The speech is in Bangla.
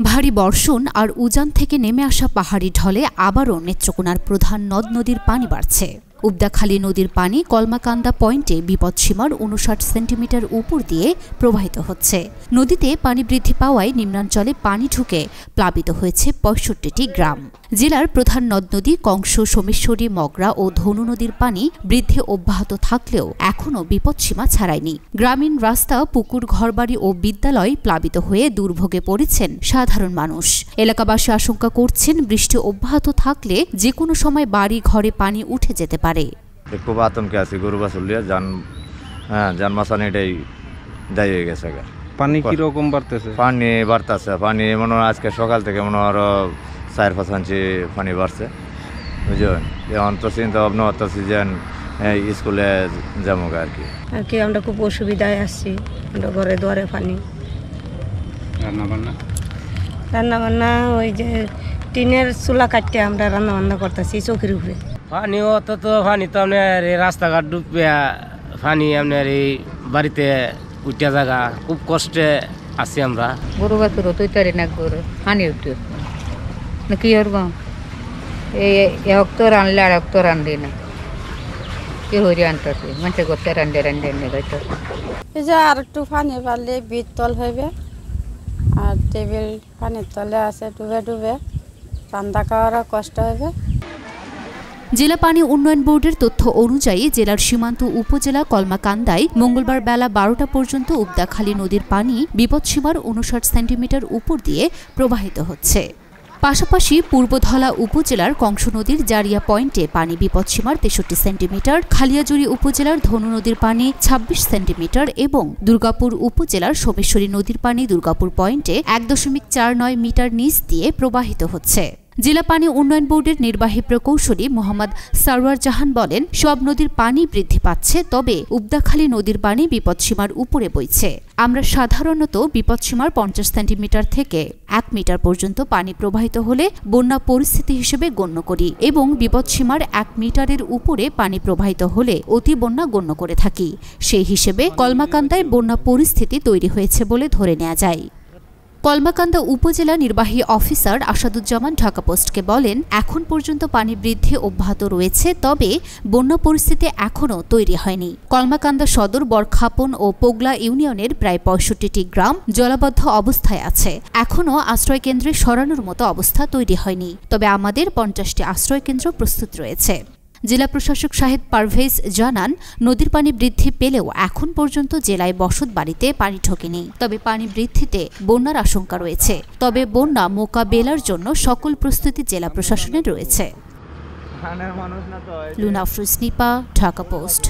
ভারী বর্ষণ আর উজান থেকে নেমে আসা পাহাড়ি ঢলে আবারও নেত্রকোনার প্রধান নদ নদীর পানি বাড়ছে। উবদাখালী নদীর পানি কলমাকান্দা পয়েন্টে বিপদসীমার ৫৯ সেন্টিমিটার উপর দিয়ে প্রবাহিত হচ্ছে। নদীতে পানি বৃদ্ধি পাওয়ায় নিম্নাঞ্চলে পানি ঢুকে প্লাবিত হয়েছে ৬৫টি গ্রাম। জেলার প্রধান নদ নদী কংস, সোমেশ্বরী, মগরা ও ধনু নদীর পানি বৃদ্ধি অব্যাহত থাকলেও এখনও বিপদসীমা ছাড়ায়নি। গ্রামীণ রাস্তা, পুকুর, ঘরবাড়ি ও বিদ্যালয় প্লাবিত হয়ে দুর্ভোগে পড়েছেন সাধারণ মানুষ। এলাকাবাসী আশঙ্কা করছেন বৃষ্টি অব্যাহত থাকলে যে কোনো সময় বাড়ি ঘরে পানি উঠে যেতে পারে। খুব আতঙ্কে আছি, গরু বাছুর যান মাসান এটাই দায়ী হয়ে গেছে। পানি কিরকম বাড়তেছে? পানি বাড়তেছে, পানি মনে হয় আজকে সকাল থেকে মনে হয় আরো ৪-৫ ইঞ্চি পানি বাড়ছে, বুঝলেন। এখন তো চিন্তা ভাবনা হচ্ছে যে স্কুলে যাবো আর কি আমরা খুব অসুবিধায় আসছি। আমরা ঘরে দুয়ারে পানি, রান্না বান্না ওই যে টিনের চুলা কাটতে আমরা রান্না বান্না করতেছি চৌকির উপরে। পানি অত তো পানি তো আপনার এই রাস্তাঘাট ডুবে পানি আপনার এই বাড়িতে উঠা জায়গা, খুব কষ্টে আছি আমরা। গরু বাছুর তৈতারি না গরু পানি উঠে কি আর এই এক তো রানলে আর এক তো রান্ধি না, কি হরি আনতেছে মানুষের করতে রান্ধে গাইতে। এই যে আর একটু পানি পারলে বীজ তল হইবে, আর টেবিল পানির তলে আছে ডুবে ডুবে রান্না খাওয়ারও কষ্ট হবে। জেলা পানি উন্নয়ন বোর্ডের তথ্য অনুযায়ী জেলার সীমান্ত উপজেলা কলমাকান্দায় মঙ্গলবার বেলা ১২টা পর্যন্ত উবদাখালী নদীর পানি বিপদসীমার ৫৯ সেন্টিমিটার উপর দিয়ে প্রবাহিত হচ্ছে। পাশাপাশি পূর্বধলা উপজেলার কংস নদীর জারিয়া পয়েন্টে পানি বিপদসীমার ৬৩ সেন্টিমিটার, খালিয়াজুড়ি উপজেলার ধনু নদীর পানি ২৬ সেন্টিমিটার এবং দুর্গাপুর উপজেলার সোমেশ্বরী নদীর পানি দুর্গাপুর পয়েন্টে ১.৪৯ মিটার নিচ দিয়ে প্রবাহিত হচ্ছে। জেলা পানি উন্নয়ন বোর্ডের নির্বাহী প্রকৌশলী মোহাম্মদ সারওয়ার জাহান বলেন, সব নদীর পানি বৃদ্ধি পাচ্ছে, তবে উবদাখালী নদীর পানি বিপদসীমার উপরে বইছে। আমরা সাধারণত বিপদসীমার ৫০ সেন্টিমিটার থেকে ১ মিটার পর্যন্ত পানি প্রবাহিত হলে বন্যা পরিস্থিতি হিসেবে গণ্য করি এবং বিপদসীমার ১ মিটারের উপরে পানি প্রবাহিত হলে অতি বন্যা গণ্য করে থাকি। সেই হিসেবে কলমাকান্দায় বন্যা পরিস্থিতি তৈরি হয়েছে বলে ধরে নেওয়া যায়। কলমাকান্দা উপজেলা নির্বাহী অফিসার আসাদুজ্জামান ঢাকা পোস্টকে বলেন, এখন পর্যন্ত পানি বৃদ্ধি অব্যাহত রয়েছে, তবে বন্যা পরিস্থিতি এখনও তৈরি হয়নি। কলমাকান্দা সদর, বরখাপন ও পোগলা ইউনিয়নের প্রায় ৬৫টি গ্রাম জলাবদ্ধ অবস্থায় আছে। এখনও আশ্রয়কেন্দ্রে সরানোর মতো অবস্থা তৈরি হয়নি, তবে আমাদের ৫০টি আশ্রয়কেন্দ্র প্রস্তুত রয়েছে। জেলা প্রশাসক শাহেদ পারভেজ জানান, নদীর পানি বৃদ্ধি পেলেও এখন পর্যন্ত জেলায় বসত বাড়িতে পানি ঢোকেনি, তবে পানি বৃদ্ধিতে বন্যার আশঙ্কা রয়েছে। তবে বন্যা মোকাবেলার জন্য সকল প্রস্তুতি জেলা প্রশাসনের রয়েছে। লুনা আফরোজ নিপা, ঢাকা পোস্ট।